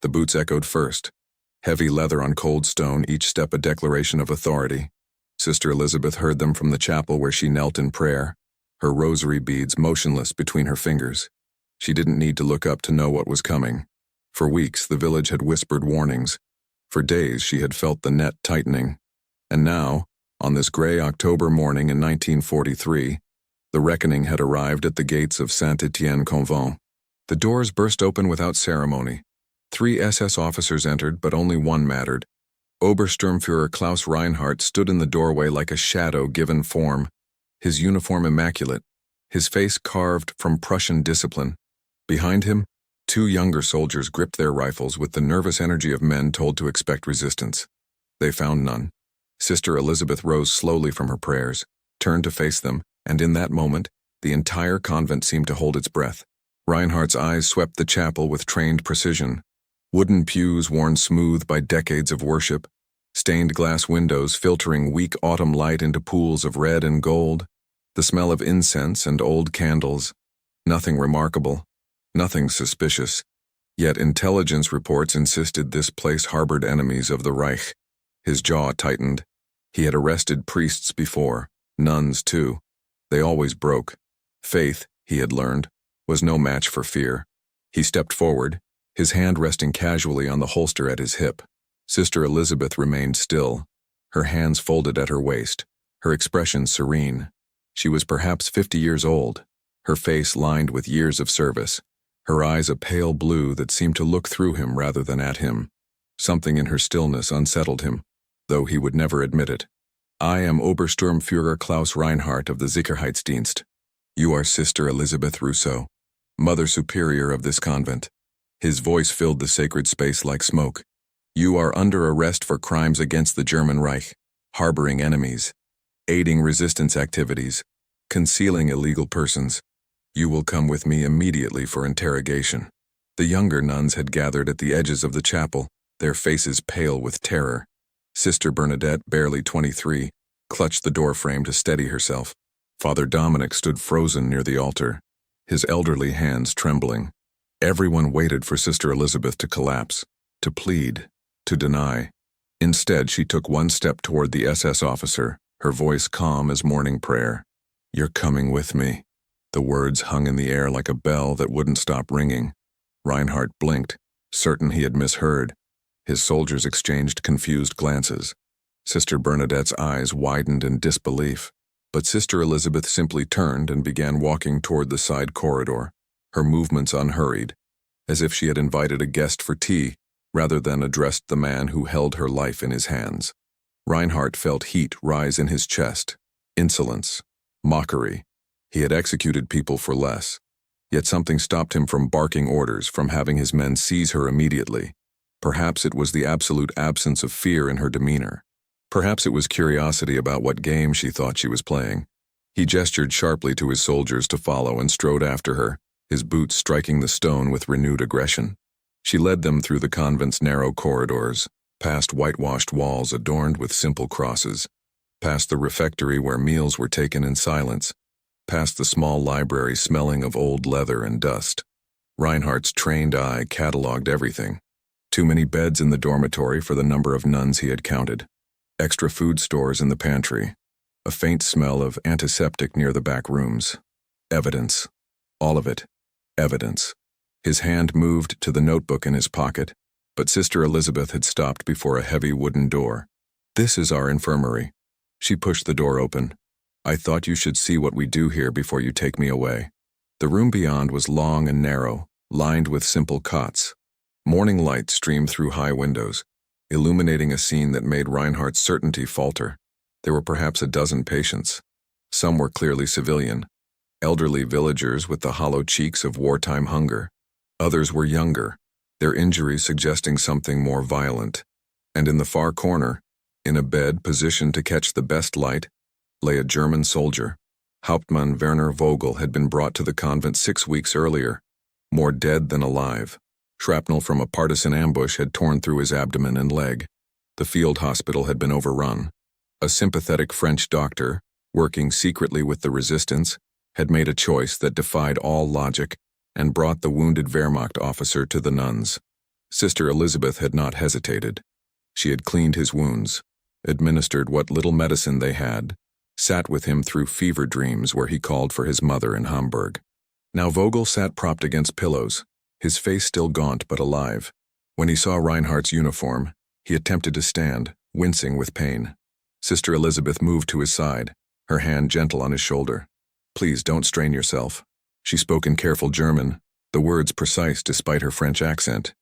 The boots echoed first. Heavy leather on cold stone, each step a declaration of authority. Sister Elizabeth heard them from the chapel where she knelt in prayer, her rosary beads motionless between her fingers. She didn't need to look up to know what was coming. For weeks, the village had whispered warnings. For days, she had felt the net tightening. And now, on this gray October morning in 1943, the reckoning had arrived at the gates of Saint-Étienne Convent. The doors burst open without ceremony. 3 SS officers entered, but only one mattered. Obersturmführer Klaus Reinhardt stood in the doorway like a shadow given form, his uniform immaculate, his face carved from Prussian discipline. Behind him, 2 younger soldiers gripped their rifles with the nervous energy of men told to expect resistance. They found none. Sister Elizabeth rose slowly from her prayers, turned to face them, and in that moment, the entire convent seemed to hold its breath. Reinhardt's eyes swept the chapel with trained precision. Wooden pews worn smooth by decades of worship, stained glass windows filtering weak autumn light into pools of red and gold, the smell of incense and old candles. Nothing remarkable, nothing suspicious. Yet intelligence reports insisted this place harbored enemies of the Reich. His jaw tightened. He had arrested priests before, nuns too. They always broke. Faith, he had learned, was no match for fear. He stepped forward, his hand resting casually on the holster at his hip. Sister Elizabeth remained still, her hands folded at her waist, her expression serene. She was perhaps 50 years old, her face lined with years of service, her eyes a pale blue that seemed to look through him rather than at him. Something in her stillness unsettled him, though he would never admit it. "I am Obersturmführer Klaus Reinhardt of the Sicherheitsdienst. You are Sister Elizabeth Rousseau, Mother Superior of this convent." His voice filled the sacred space like smoke. "You are under arrest for crimes against the German Reich, harboring enemies, aiding resistance activities, concealing illegal persons. You will come with me immediately for interrogation." The younger nuns had gathered at the edges of the chapel, their faces pale with terror. Sister Bernadette, barely 23, clutched the doorframe to steady herself. Father Dominic stood frozen near the altar, his elderly hands trembling. Everyone waited for Sister Elizabeth to collapse, to plead, to deny. Instead, she took one step toward the SS officer, her voice calm as morning prayer. "You're coming with me." The words hung in the air like a bell that wouldn't stop ringing. Reinhardt blinked, certain he had misheard. His soldiers exchanged confused glances. Sister Bernadette's eyes widened in disbelief, but Sister Elizabeth simply turned and began walking toward the side corridor, her movements unhurried, as if she had invited a guest for tea rather than addressed the man who held her life in his hands. Reinhardt felt heat rise in his chest, insolence, mockery. He had executed people for less, yet something stopped him from barking orders, from having his men seize her immediately. Perhaps it was the absolute absence of fear in her demeanor. Perhaps it was curiosity about what game she thought she was playing. He gestured sharply to his soldiers to follow and strode after her, his boots striking the stone with renewed aggression. She led them through the convent's narrow corridors, past whitewashed walls adorned with simple crosses, past the refectory where meals were taken in silence, past the small library smelling of old leather and dust. Reinhardt's trained eye catalogued everything. Too many beds in the dormitory for the number of nuns he had counted. Extra food stores in the pantry. A faint smell of antiseptic near the back rooms. Evidence. All of it. Evidence. His hand moved to the notebook in his pocket, but Sister Elizabeth had stopped before a heavy wooden door. "This is our infirmary." She pushed the door open. "I thought you should see what we do here before you take me away." The room beyond was long and narrow, lined with simple cots. Morning light streamed through high windows, illuminating a scene that made Reinhardt's certainty falter. There were perhaps a dozen patients. Some were clearly civilian, elderly villagers with the hollow cheeks of wartime hunger. Others were younger, their injuries suggesting something more violent. And in the far corner, in a bed positioned to catch the best light, lay a German soldier. Hauptmann Werner Vogel had been brought to the convent 6 weeks earlier, more dead than alive. Shrapnel from a partisan ambush had torn through his abdomen and leg. The field hospital had been overrun. A sympathetic French doctor, working secretly with the resistance, had made a choice that defied all logic and brought the wounded Wehrmacht officer to the nuns. Sister Elizabeth had not hesitated. She had cleaned his wounds, administered what little medicine they had, sat with him through fever dreams where he called for his mother in Hamburg. Now Vogel sat propped against pillows, his face still gaunt but alive. When he saw Reinhardt's uniform, he attempted to stand, wincing with pain. Sister Elizabeth moved to his side, her hand gentle on his shoulder. "Please don't strain yourself." She spoke in careful German, the words precise despite her French accent.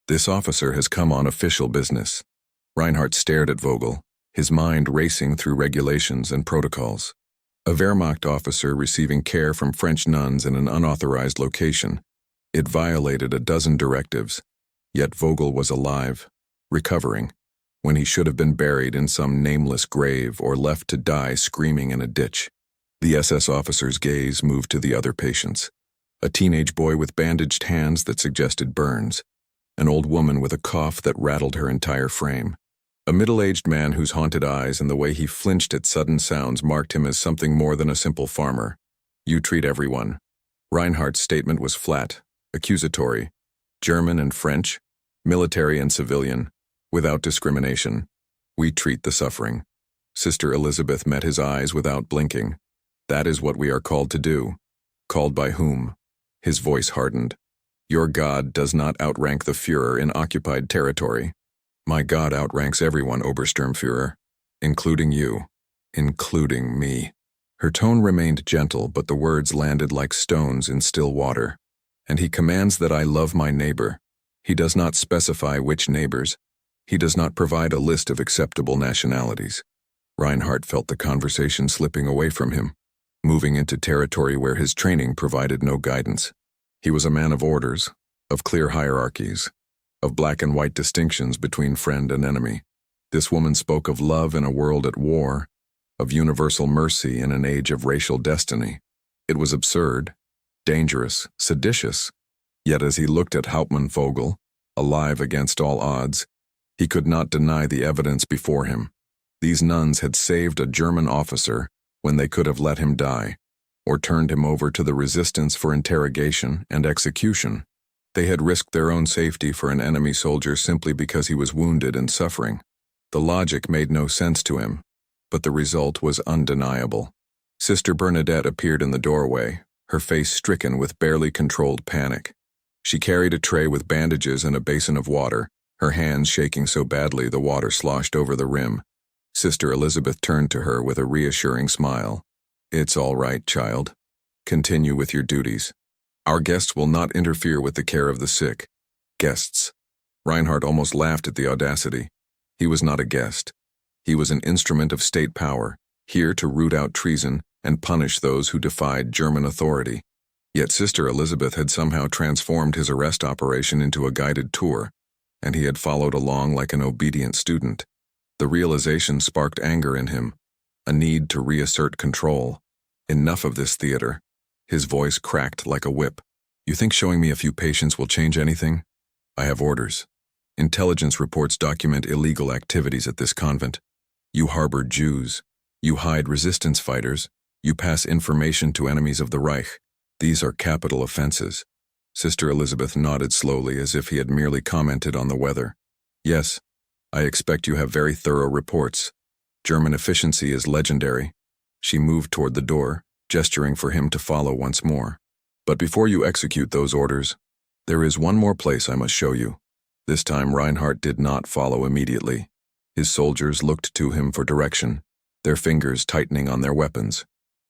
"This officer has come on official business." Reinhardt stared at Vogel, his mind racing through regulations and protocols. A Wehrmacht officer receiving care from French nuns in an unauthorized location. It violated a dozen directives, yet Vogel was alive, recovering, when he should have been buried in some nameless grave or left to die screaming in a ditch. The SS officer's gaze moved to the other patients. A teenage boy with bandaged hands that suggested burns. An old woman with a cough that rattled her entire frame. A middle-aged man whose haunted eyes and the way he flinched at sudden sounds marked him as something more than a simple farmer. "You treat everyone." Reinhardt's statement was flat, accusatory. German and French, military and civilian, without discrimination. "We treat the suffering." Sister Elizabeth met his eyes without blinking. "That is what we are called to do." "Called by whom?" His voice hardened. "Your God does not outrank the Führer in occupied territory." "My God outranks everyone, Obersturmführer, including you, including me." Her tone remained gentle, but the words landed like stones in still water. "And he commands that I love my neighbor. He does not specify which neighbors. He does not provide a list of acceptable nationalities." Reinhardt felt the conversation slipping away from him, moving into territory where his training provided no guidance. He was a man of orders, of clear hierarchies, of black and white distinctions between friend and enemy. This woman spoke of love in a world at war, of universal mercy in an age of racial destiny. It was absurd, dangerous, seditious, yet as he looked at Hauptmann Vogel, alive against all odds, he could not deny the evidence before him. These nuns had saved a German officer when they could have let him die, or turned him over to the resistance for interrogation and execution. They had risked their own safety for an enemy soldier simply because he was wounded and suffering. The logic made no sense to him, but the result was undeniable. Sister Bernadette appeared in the doorway, her face stricken with barely controlled panic. She carried a tray with bandages and a basin of water, her hands shaking so badly the water sloshed over the rim. Sister Elizabeth turned to her with a reassuring smile. "It's all right, child. Continue with your duties. Our guests will not interfere with the care of the sick." Guests. Reinhardt almost laughed at the audacity. He was not a guest. He was an instrument of state power, here to root out treason and punish those who defied German authority. Yet Sister Elizabeth had somehow transformed his arrest operation into a guided tour, and he had followed along like an obedient student. The realization sparked anger in him, a need to reassert control. Enough of this theater. His voice cracked like a whip. "You think showing me a few patients will change anything? I have orders. Intelligence reports document illegal activities at this convent. You harbor Jews. You hide resistance fighters. You pass information to enemies of the Reich. These are capital offenses." Sister Elizabeth nodded slowly as if he had merely commented on the weather. "Yes, I expect you have very thorough reports. German efficiency is legendary." She moved toward the door, gesturing for him to follow once more. "But before you execute those orders, there is one more place I must show you." This time Reinhardt did not follow immediately. His soldiers looked to him for direction, their fingers tightening on their weapons.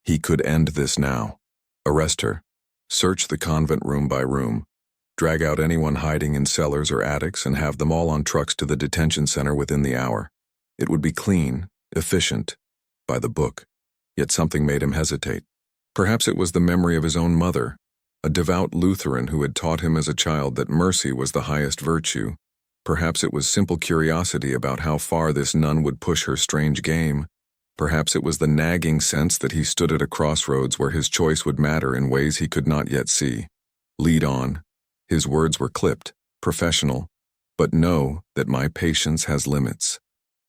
He could end this now. Arrest her. Search the convent room by room. Drag out anyone hiding in cellars or attics and have them all on trucks to the detention center within the hour. It would be clean, efficient, by the book. Yet something made him hesitate. Perhaps it was the memory of his own mother, a devout Lutheran who had taught him as a child that mercy was the highest virtue. Perhaps it was simple curiosity about how far this nun would push her strange game. Perhaps it was the nagging sense that he stood at a crossroads where his choice would matter in ways he could not yet see. "Lead on." His words were clipped, professional, but know that my patience has limits.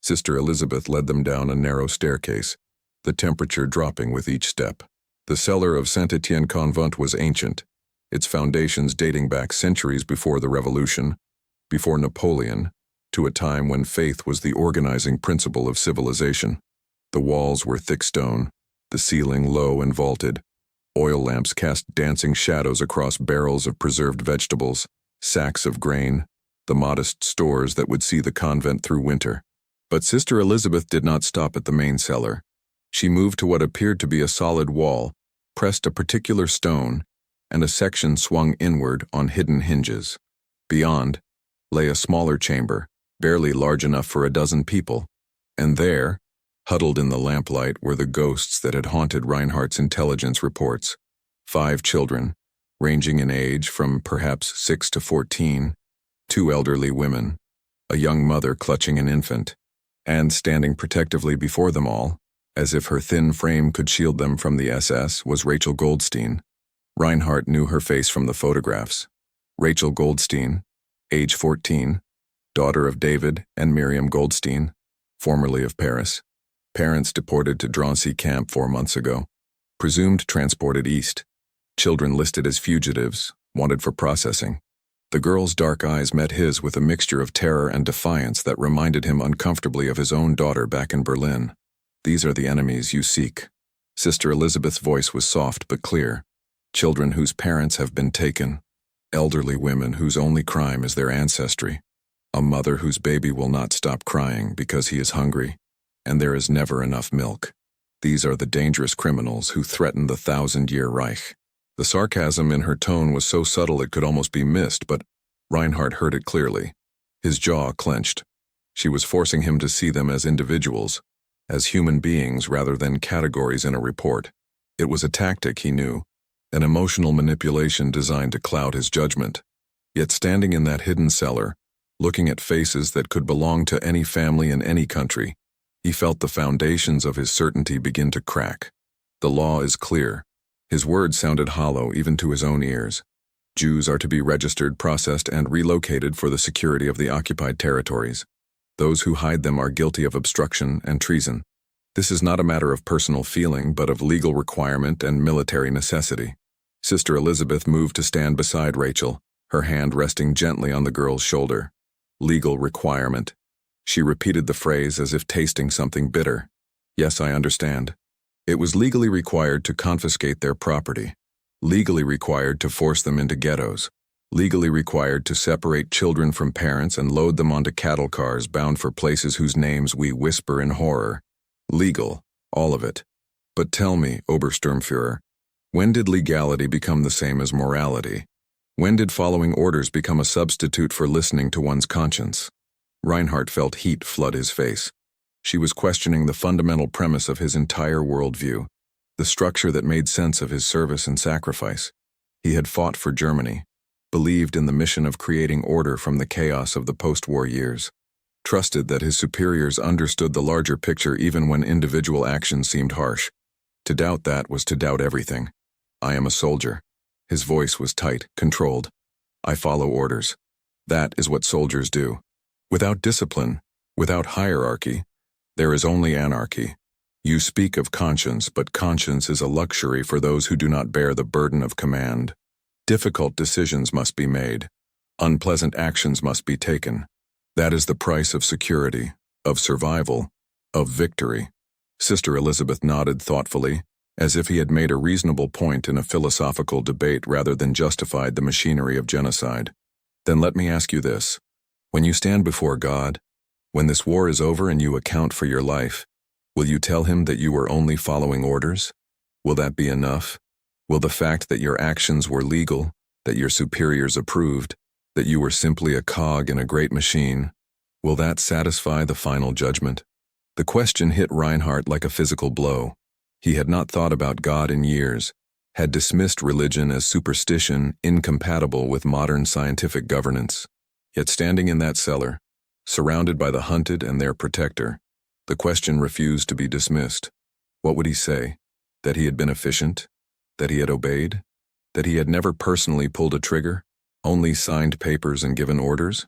Sister Elizabeth led them down a narrow staircase, the temperature dropping with each step. The cellar of Saint-Étienne Convent was ancient, its foundations dating back centuries before the Revolution. before Napoleon, to a time when faith was the organizing principle of civilization. The walls were thick stone, the ceiling low and vaulted. Oil lamps cast dancing shadows across barrels of preserved vegetables, sacks of grain, the modest stores that would see the convent through winter. But Sister Elizabeth did not stop at the main cellar. She moved to what appeared to be a solid wall, pressed a particular stone, and a section swung inward on hidden hinges. Beyond lay a smaller chamber, barely large enough for a dozen people, and there, huddled in the lamplight, were the ghosts that had haunted Reinhardt's intelligence reports. 5 children, ranging in age from perhaps 6 to 14, 2 elderly women, a young mother clutching an infant, and standing protectively before them all, as if her thin frame could shield them from the SS, was Rachel Goldstein. Reinhardt knew her face from the photographs. Rachel Goldstein, age 14, daughter of David and Miriam Goldstein, formerly of Paris. Parents deported to Drancy camp 4 months ago. Presumed transported east. Children listed as fugitives, wanted for processing. The girl's dark eyes met his with a mixture of terror and defiance that reminded him uncomfortably of his own daughter back in Berlin. These are the enemies you seek. Sister Elizabeth's voice was soft but clear. Children whose parents have been taken. Elderly women whose only crime is their ancestry. A mother whose baby will not stop crying because he is hungry, and there is never enough milk. These are the dangerous criminals who threaten the 1,000-year Reich. The sarcasm in her tone was so subtle it could almost be missed, but Reinhardt heard it clearly. His jaw clenched. She was forcing him to see them as individuals, as human beings rather than categories in a report. It was a tactic, he knew, an emotional manipulation designed to cloud his judgment. Yet standing in that hidden cellar, looking at faces that could belong to any family in any country, he felt the foundations of his certainty begin to crack. The law is clear. His words sounded hollow even to his own ears. Jews are to be registered, processed, and relocated for the security of the occupied territories. Those who hide them are guilty of obstruction and treason. This is not a matter of personal feeling, but of legal requirement and military necessity. Sister Elizabeth moved to stand beside Rachel, her hand resting gently on the girl's shoulder. Legal requirement. She repeated the phrase as if tasting something bitter. Yes, I understand. It was legally required to confiscate their property. Legally required to force them into ghettos. Legally required to separate children from parents and load them onto cattle cars bound for places whose names we whisper in horror. Legal, all of it. But tell me, Obersturmführer, when did legality become the same as morality? When did following orders become a substitute for listening to one's conscience? Reinhardt felt heat flood his face. She was questioning the fundamental premise of his entire worldview, the structure that made sense of his service and sacrifice. He had fought for Germany, believed in the mission of creating order from the chaos of the post-war years, trusted that his superiors understood the larger picture even when individual actions seemed harsh. To doubt that was to doubt everything. I am a soldier. His voice was tight, controlled. I follow orders. That is what soldiers do. Without discipline, without hierarchy, there is only anarchy. You speak of conscience, but conscience is a luxury for those who do not bear the burden of command. Difficult decisions must be made. Unpleasant actions must be taken. That is the price of security, of survival, of victory. Sister Elizabeth nodded thoughtfully, as if he had made a reasonable point in a philosophical debate rather than justified the machinery of genocide. Then let me ask you this. When you stand before God, when this war is over and you account for your life, will you tell him that you were only following orders? Will that be enough? Will the fact that your actions were legal, that your superiors approved, that you were simply a cog in a great machine, will that satisfy the final judgment? The question hit Reinhardt like a physical blow. He had not thought about God in years, had dismissed religion as superstition incompatible with modern scientific governance. Yet standing in that cellar, surrounded by the hunted and their protector, the question refused to be dismissed. What would he say? That he had been efficient? That he had obeyed? That he had never personally pulled a trigger? Only signed papers and given orders?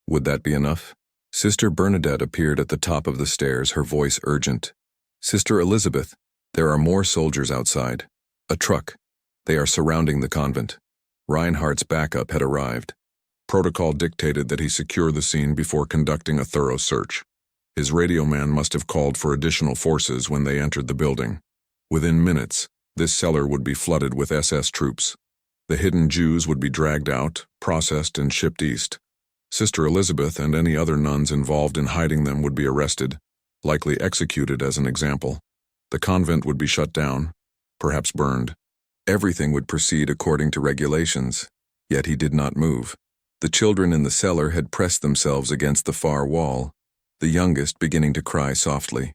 Would that be enough? Sister Bernadette appeared at the top of the stairs, her voice urgent. Sister Elizabeth, there are more soldiers outside. A truck. They are surrounding the convent. Reinhardt's backup had arrived. Protocol dictated that he secure the scene before conducting a thorough search. His radio man must have called for additional forces when they entered the building. Within minutes, this cellar would be flooded with SS troops. The hidden Jews would be dragged out, processed, and shipped east. Sister Elizabeth and any other nuns involved in hiding them would be arrested, likely executed as an example. The convent would be shut down, perhaps burned. Everything would proceed according to regulations, yet he did not move. The children in the cellar had pressed themselves against the far wall, the youngest beginning to cry softly.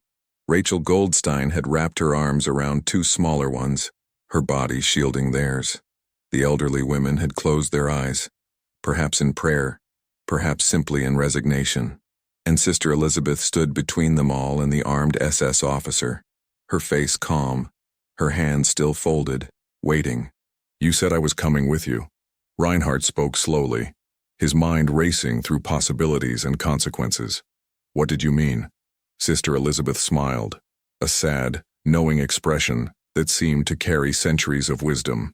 Rachel Goldstein had wrapped her arms around two smaller ones, her body shielding theirs. The elderly women had closed their eyes, perhaps in prayer, perhaps simply in resignation. And Sister Elizabeth stood between them all and the armed SS officer, her face calm, her hands still folded, waiting. "You said I was coming with you." Reinhardt spoke slowly, his mind racing through possibilities and consequences. "What did you mean?" Sister Elizabeth smiled, a sad, knowing expression that seemed to carry centuries of wisdom.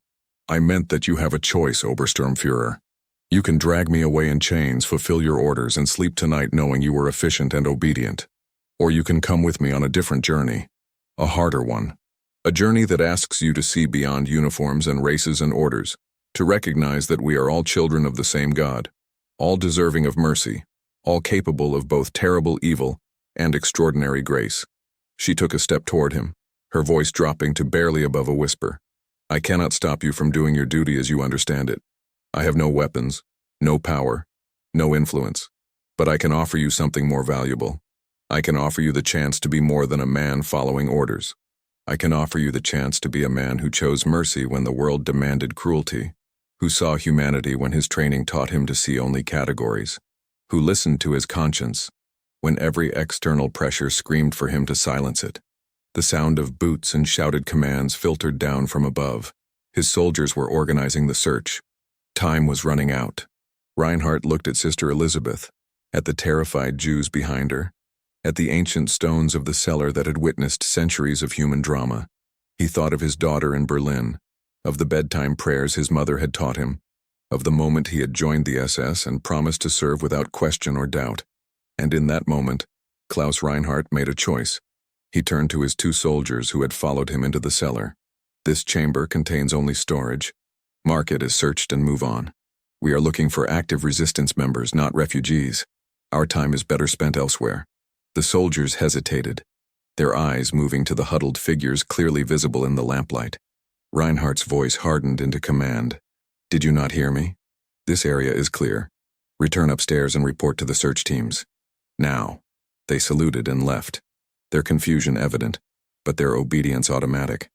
"I meant that you have a choice, Obersturmführer. You can drag me away in chains, fulfill your orders, and sleep tonight knowing you were efficient and obedient. Or you can come with me on a different journey, a harder one. A journey that asks you to see beyond uniforms and races and orders, to recognize that we are all children of the same God, all deserving of mercy, all capable of both terrible evil and extraordinary grace." She took a step toward him, her voice dropping to barely above a whisper. "I cannot stop you from doing your duty as you understand it. I have no weapons, no power, no influence, but I can offer you something more valuable. I can offer you the chance to be more than a man following orders. I can offer you the chance to be a man who chose mercy when the world demanded cruelty, who saw humanity when his training taught him to see only categories, who listened to his conscience when every external pressure screamed for him to silence it. The sound of boots and shouted commands filtered down from above. His soldiers were organizing the search. Time was running out. Reinhardt looked at Sister Elizabeth, at the terrified Jews behind her, at the ancient stones of the cellar that had witnessed centuries of human drama. He thought of his daughter in Berlin, of the bedtime prayers his mother had taught him, of the moment he had joined the SS and promised to serve without question or doubt. And in that moment, Klaus Reinhardt made a choice. He turned to his two soldiers who had followed him into the cellar. "This chamber contains only storage. Mark it as searched and move on. We are looking for active resistance members, not refugees. Our time is better spent elsewhere." The soldiers hesitated, their eyes moving to the huddled figures clearly visible in the lamplight. Reinhardt's voice hardened into command. "Did you not hear me? This area is clear. Return upstairs and report to the search teams. Now." They saluted and left, their confusion evident, but their obedience automatic.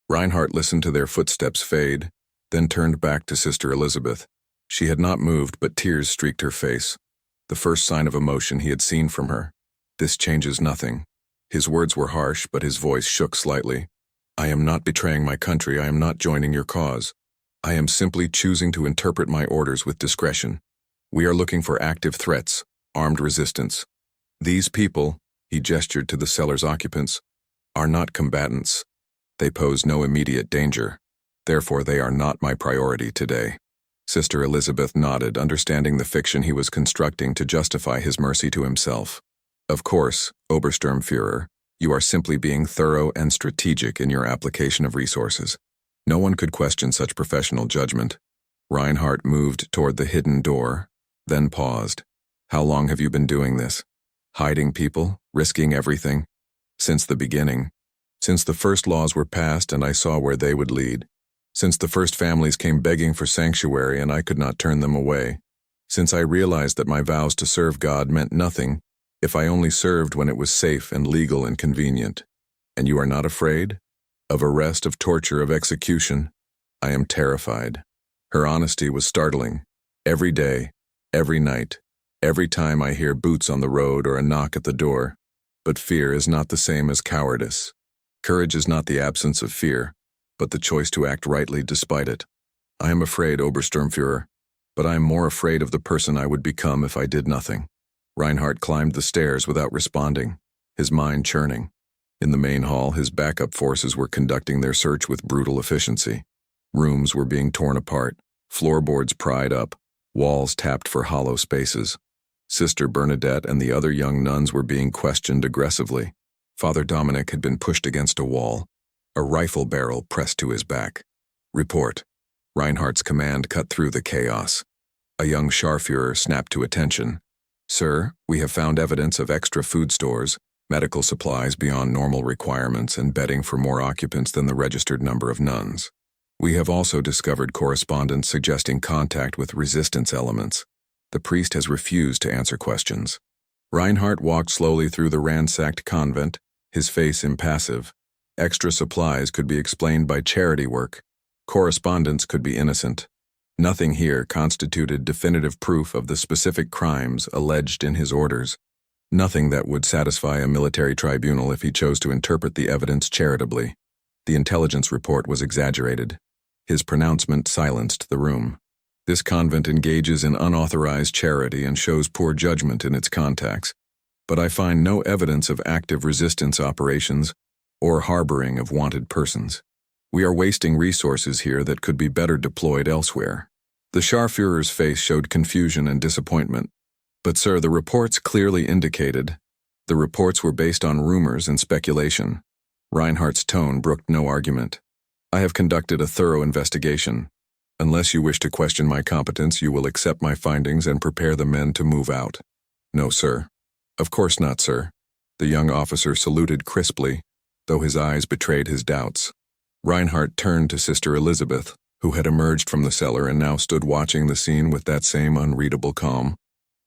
Reinhardt listened to their footsteps fade, then turned back to Sister Elizabeth. She had not moved, but tears streaked her face, the first sign of emotion he had seen from her. "This changes nothing." His words were harsh, but his voice shook slightly. "I am not betraying my country. I am not joining your cause. I am simply choosing to interpret my orders with discretion. We are looking for active threats, armed resistance. These people," he gestured to the cellar's occupants, "are not combatants. They pose no immediate danger. Therefore, they are not my priority today." Sister Elizabeth nodded, understanding the fiction he was constructing to justify his mercy to himself. "Of course, Obersturmführer, you are simply being thorough and strategic in your application of resources. No one could question such professional judgment." Reinhardt moved toward the hidden door, then paused. "How long have you been doing this? Hiding people, risking everything?" "Since the beginning. Since the first laws were passed and I saw where they would lead. Since the first families came begging for sanctuary and I could not turn them away. Since I realized that my vows to serve God meant nothing if I only served when it was safe and legal and convenient." "And you are not afraid? Of arrest, of torture, of execution?" "I am terrified." Her honesty was startling. "Every day, every night, every time I hear boots on the road or a knock at the door. But fear is not the same as cowardice. Courage is not the absence of fear, but the choice to act rightly despite it. I am afraid, Obersturmführer, but I am more afraid of the person I would become if I did nothing." Reinhardt climbed the stairs without responding, his mind churning. In the main hall, his backup forces were conducting their search with brutal efficiency. Rooms were being torn apart, floorboards pried up, Walls tapped for hollow spaces. Sister Bernadette and the other young nuns were being questioned aggressively. Father Dominic had been pushed against a wall, a rifle barrel pressed to his back. Report. Reinhardt's command cut through the chaos. A young Scharführer snapped to attention. Sir, we have found evidence of extra food stores, medical supplies beyond normal requirements, and bedding for more occupants than the registered number of nuns. We have also discovered correspondence suggesting contact with resistance elements. The priest has refused to answer questions. Reinhardt walked slowly through the ransacked convent, his face impassive. Extra supplies could be explained by charity work. Correspondence could be innocent. Nothing here constituted definitive proof of the specific crimes alleged in his orders. Nothing that would satisfy a military tribunal if he chose to interpret the evidence charitably. The intelligence report was exaggerated. His pronouncement silenced the room. This convent engages in unauthorized charity and shows poor judgment in its contacts, but I find no evidence of active resistance operations or harboring of wanted persons. We are wasting resources here that could be better deployed elsewhere. The Scharführer's face showed confusion and disappointment. But sir, the reports clearly indicated. The reports were based on rumors and speculation. Reinhardt's tone brooked no argument. I have conducted a thorough investigation. Unless you wish to question my competence, you will accept my findings and prepare the men to move out. No, sir. Of course not, sir. The young officer saluted crisply, though his eyes betrayed his doubts. Reinhardt turned to Sister Elizabeth, who had emerged from the cellar and now stood watching the scene with that same unreadable calm.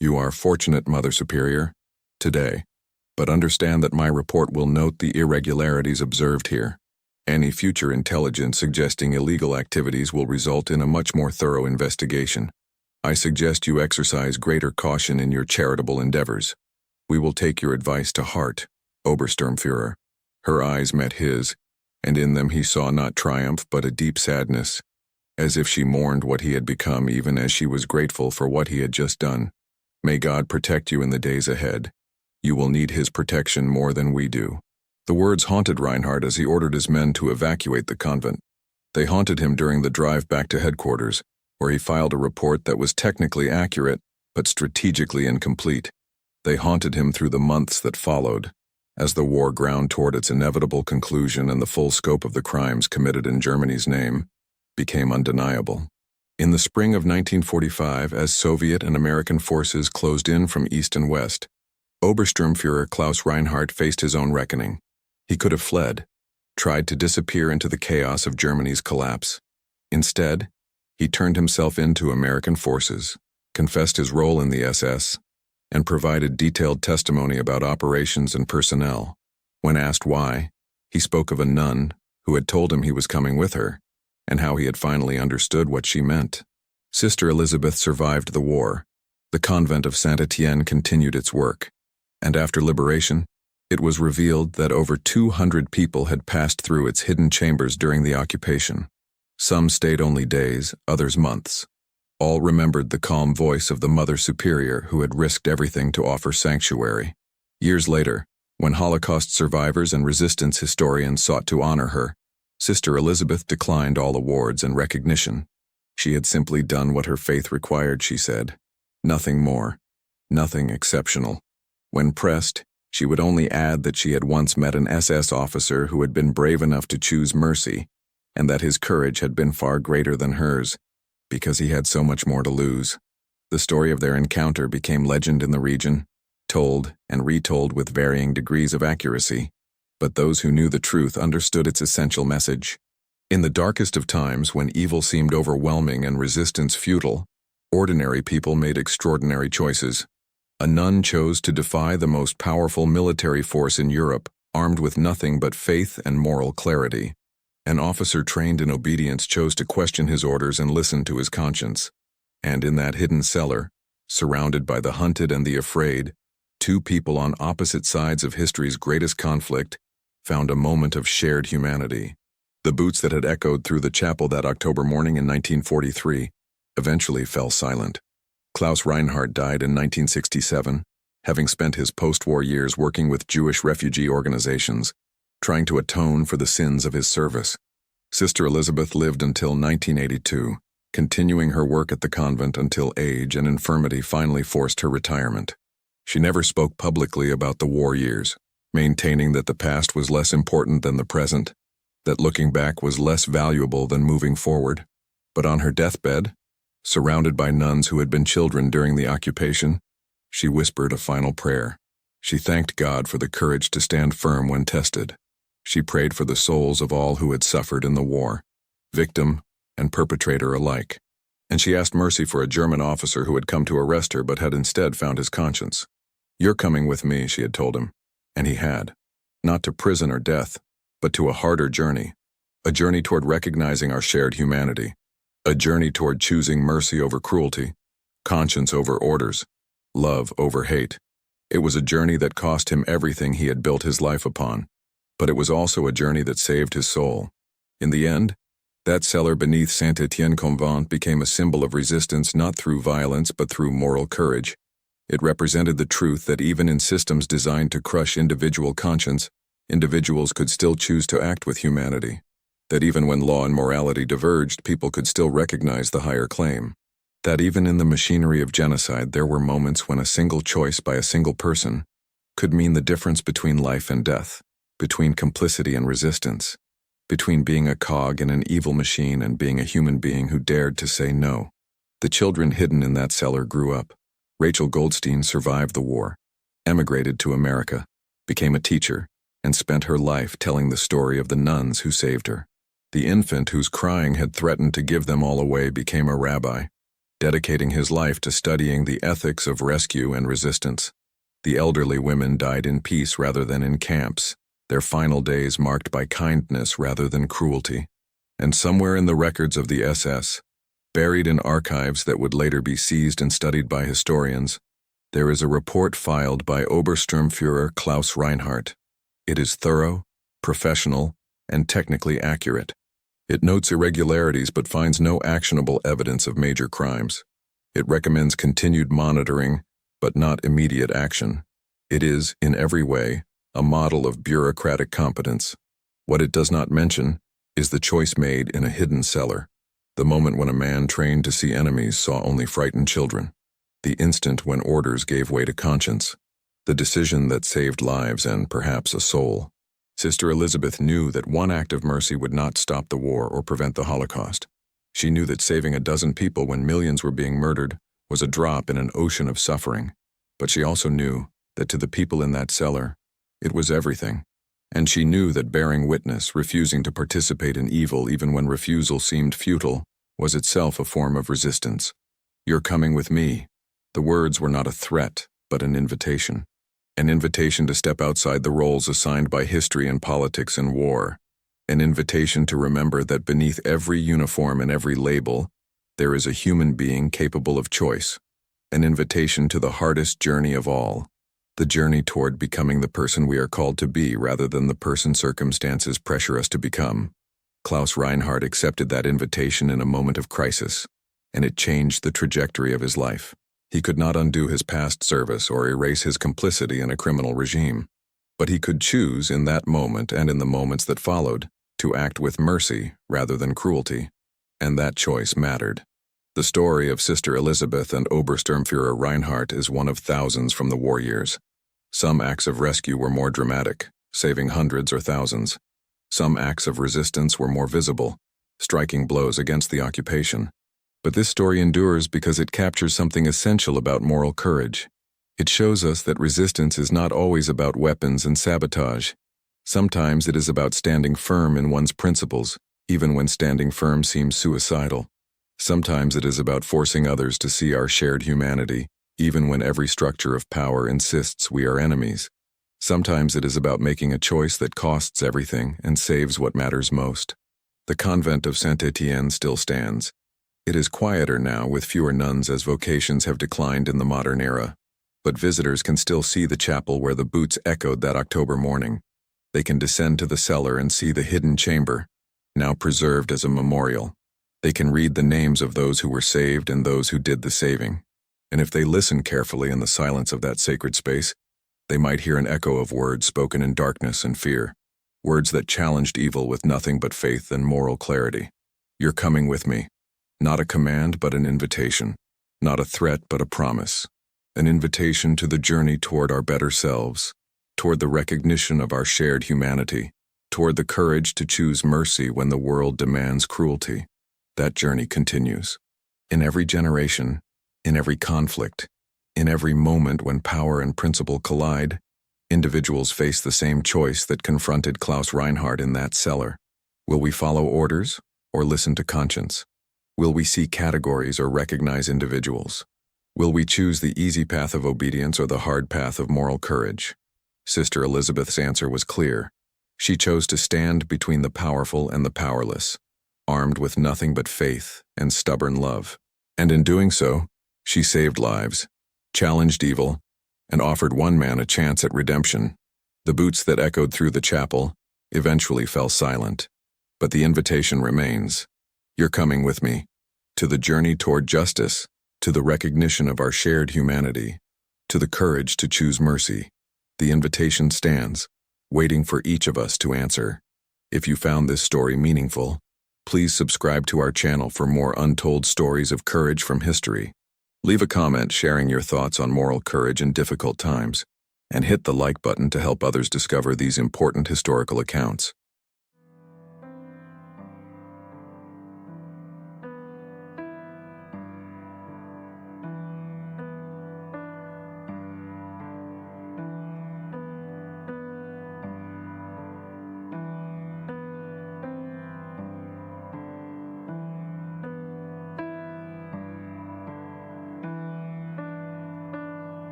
You are fortunate, Mother Superior, today, but understand that my report will note the irregularities observed here. Any future intelligence suggesting illegal activities will result in a much more thorough investigation. I suggest you exercise greater caution in your charitable endeavors. We will take your advice to heart, Obersturmführer. Her eyes met his, and in them he saw not triumph but a deep sadness, as if she mourned what he had become even as she was grateful for what he had just done. May God protect you in the days ahead. You will need his protection more than we do. The words haunted Reinhardt as he ordered his men to evacuate the convent. They haunted him during the drive back to headquarters, where he filed a report that was technically accurate, but strategically incomplete. They haunted him through the months that followed, as the war ground toward its inevitable conclusion and the full scope of the crimes committed in Germany's name became undeniable. In the spring of 1945, as Soviet and American forces closed in from east and west, Obersturmführer Klaus Reinhardt faced his own reckoning. He could have fled, tried to disappear into the chaos of Germany's collapse. Instead, he turned himself into American forces, confessed his role in the SS, and provided detailed testimony about operations and personnel. When asked why, he spoke of a nun who had told him he was coming with her, and how he had finally understood what she meant. Sister Elizabeth survived the war. The convent of Saint-Étienne continued its work, and after liberation, it was revealed that over 200 people had passed through its hidden chambers during the occupation. Some stayed only days, others months. All remembered the calm voice of the Mother Superior who had risked everything to offer sanctuary. Years later, when Holocaust survivors and resistance historians sought to honor her, Sister Elizabeth declined all awards and recognition. She had simply done what her faith required, she said. Nothing more. Nothing exceptional. When pressed, she would only add that she had once met an SS officer who had been brave enough to choose mercy, and that his courage had been far greater than hers, because he had so much more to lose. The story of their encounter became legend in the region, told and retold with varying degrees of accuracy, but those who knew the truth understood its essential message. In the darkest of times, when evil seemed overwhelming and resistance futile, ordinary people made extraordinary choices. A nun chose to defy the most powerful military force in Europe, armed with nothing but faith and moral clarity. An officer trained in obedience chose to question his orders and listen to his conscience. And in that hidden cellar, surrounded by the hunted and the afraid, two people on opposite sides of history's greatest conflict found a moment of shared humanity. The boots that had echoed through the chapel that October morning in 1943 eventually fell silent. Klaus Reinhardt died in 1967, having spent his post-war years working with Jewish refugee organizations, trying to atone for the sins of his service. Sister Elizabeth lived until 1982, continuing her work at the convent until age and infirmity finally forced her retirement. She never spoke publicly about the war years, maintaining that the past was less important than the present, that looking back was less valuable than moving forward. But on her deathbed, surrounded by nuns who had been children during the occupation, she whispered a final prayer. She thanked God for the courage to stand firm when tested. She prayed for the souls of all who had suffered in the war, victim and perpetrator alike. And she asked mercy for a German officer who had come to arrest her but had instead found his conscience. "You're coming with me," she had told him. And he had. Not to prison or death, but to a harder journey. A journey toward recognizing our shared humanity. A journey toward choosing mercy over cruelty, conscience over orders, love over hate. It was a journey that cost him everything he had built his life upon, but it was also a journey that saved his soul. In the end, that cellar beneath Saint-Étienne Convent became a symbol of resistance not through violence but through moral courage. It represented the truth that even in systems designed to crush individual conscience, individuals could still choose to act with humanity. That even when law and morality diverged, people could still recognize the higher claim. That even in the machinery of genocide there were moments when a single choice by a single person could mean the difference between life and death, between complicity and resistance, between being a cog in an evil machine and being a human being who dared to say no. The children hidden in that cellar grew up. Rachel Goldstein survived the war, emigrated to America, became a teacher, and spent her life telling the story of the nuns who saved her. The infant whose crying had threatened to give them all away became a rabbi, dedicating his life to studying the ethics of rescue and resistance. The elderly women died in peace rather than in camps, their final days marked by kindness rather than cruelty. And somewhere in the records of the SS, buried in archives that would later be seized and studied by historians, there is a report filed by Obersturmführer Klaus Reinhardt. It is thorough, professional, and technically accurate. It notes irregularities but finds no actionable evidence of major crimes. It recommends continued monitoring, but not immediate action. It is, in every way, a model of bureaucratic competence. What it does not mention is the choice made in a hidden cellar, the moment when a man trained to see enemies saw only frightened children, the instant when orders gave way to conscience, the decision that saved lives and perhaps a soul. Sister Elizabeth knew that one act of mercy would not stop the war or prevent the Holocaust. She knew that saving a dozen people when millions were being murdered was a drop in an ocean of suffering. But she also knew that to the people in that cellar, it was everything. And she knew that bearing witness, refusing to participate in evil even when refusal seemed futile, was itself a form of resistance. "You're coming with me." The words were not a threat, but an invitation. An invitation to step outside the roles assigned by history and politics in war. An invitation to remember that beneath every uniform and every label, there is a human being capable of choice. An invitation to the hardest journey of all, the journey toward becoming the person we are called to be rather than the person circumstances pressure us to become. Klaus Reinhardt accepted that invitation in a moment of crisis, and it changed the trajectory of his life. He could not undo his past service or erase his complicity in a criminal regime, but he could choose in that moment and in the moments that followed to act with mercy rather than cruelty, and that choice mattered. The story of Sister Elizabeth and Obersturmführer Reinhardt is one of thousands from the war years. Some acts of rescue were more dramatic, saving hundreds or thousands. Some acts of resistance were more visible, striking blows against the occupation. But this story endures because it captures something essential about moral courage. It shows us that resistance is not always about weapons and sabotage. Sometimes it is about standing firm in one's principles, even when standing firm seems suicidal. Sometimes it is about forcing others to see our shared humanity, even when every structure of power insists we are enemies. Sometimes it is about making a choice that costs everything and saves what matters most. The convent of Saint-Étienne still stands. It is quieter now, with fewer nuns as vocations have declined in the modern era. But visitors can still see the chapel where the boots echoed that October morning. They can descend to the cellar and see the hidden chamber, now preserved as a memorial. They can read the names of those who were saved and those who did the saving. And if they listen carefully in the silence of that sacred space, they might hear an echo of words spoken in darkness and fear, words that challenged evil with nothing but faith and moral clarity. "You're coming with me." Not a command, but an invitation. Not a threat, but a promise. An invitation to the journey toward our better selves, toward the recognition of our shared humanity, toward the courage to choose mercy when the world demands cruelty. That journey continues. In every generation, in every conflict, in every moment when power and principle collide, individuals face the same choice that confronted Klaus Reinhardt in that cellar. Will we follow orders or listen to conscience? Will we see categories or recognize individuals? Will we choose the easy path of obedience or the hard path of moral courage? Sister Elizabeth's answer was clear. She chose to stand between the powerful and the powerless, armed with nothing but faith and stubborn love. And in doing so, she saved lives, challenged evil, and offered one man a chance at redemption. The boots that echoed through the chapel eventually fell silent, but the invitation remains. You're coming with me, to the journey toward justice, to the recognition of our shared humanity, to the courage to choose mercy. The invitation stands, waiting for each of us to answer. If you found this story meaningful, please subscribe to our channel for more untold stories of courage from history. Leave a comment sharing your thoughts on moral courage in difficult times, and hit the like button to help others discover these important historical accounts.